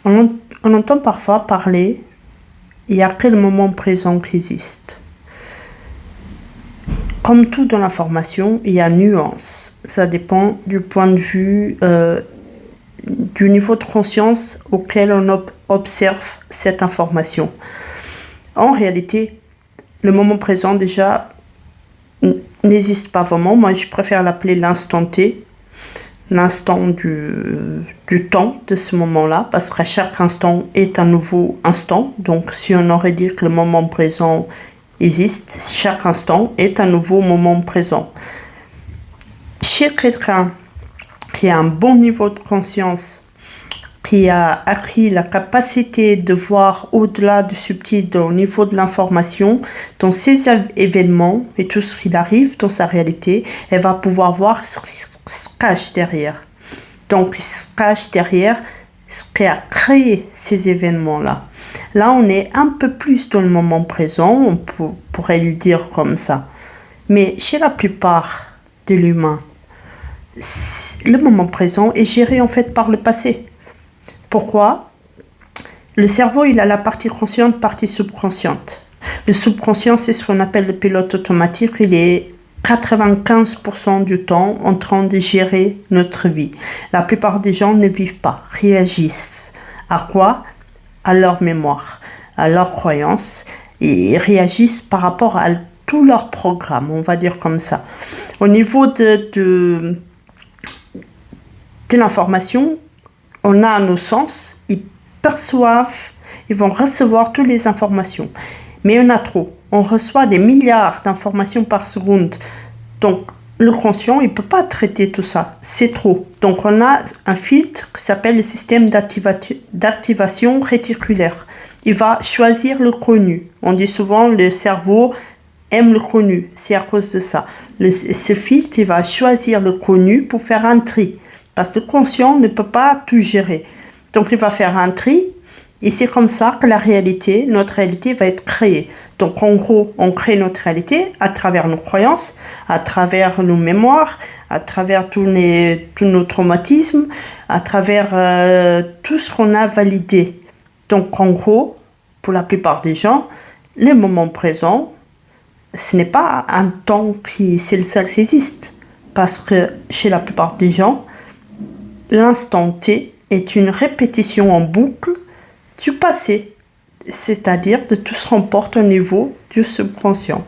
On entend parfois parler, il n'y a que le moment présent qui existe. Comme tout dans l'information, il y a nuance. Ça dépend du point de vue, du niveau de conscience auquel on observe cette information. En réalité, le moment présent déjà n'existe pas vraiment. Moi, je préfère l'appeler l'instant T, l'instant du temps de ce moment-là, parce qu'à chaque instant est un nouveau instant. Donc, si on aurait dit que le moment présent existe, chaque instant est un nouveau moment présent. Chez quelqu'un qui a un bon niveau de conscience, qui a acquis la capacité de voir au-delà du subtil au niveau de l'information, dans ces événements et tout ce qui arrive dans sa réalité, elle va pouvoir voir ce qui se cache derrière. Donc, ce qui se cache derrière, ce qui a créé ces événements-là. Là, on est un peu plus dans le moment présent, on pourrait le dire comme ça. Mais chez la plupart de l'humain, le moment présent est géré en fait par le passé. Pourquoi ? Le cerveau, il a la partie consciente, partie subconsciente. Le subconscient, c'est ce qu'on appelle le pilote automatique. Il est 95% du temps en train de gérer notre vie. La plupart des gens ne vivent pas, réagissent. À quoi ? À leur mémoire, à leurs croyances, et réagissent par rapport à tout leur programme, on va dire comme ça. Au niveau de l'information, on a nos sens, ils perçoivent, ils vont recevoir toutes les informations. Mais on a trop. On reçoit des milliards d'informations par seconde. Donc, le conscient, il ne peut pas traiter tout ça. C'est trop. Donc, on a un filtre qui s'appelle le système d'activation réticulaire. Il va choisir le connu. On dit souvent le cerveau aime le connu. C'est à cause de ça. Ce filtre, il va choisir le connu pour faire un tri. Parce que le conscient ne peut pas tout gérer. Donc, il va faire un tri. Et c'est comme ça que notre réalité va être créée. Donc, en gros, on crée notre réalité à travers nos croyances, à travers nos mémoires, à travers tous nos traumatismes, à travers tout ce qu'on a validé. Donc, en gros, pour la plupart des gens, le moment présent, ce n'est pas un temps c'est le seul qui existe. Parce que chez la plupart des gens, l'instant T est une répétition en boucle du passé, c'est-à-dire de tout ce qu'on porte au niveau du subconscient.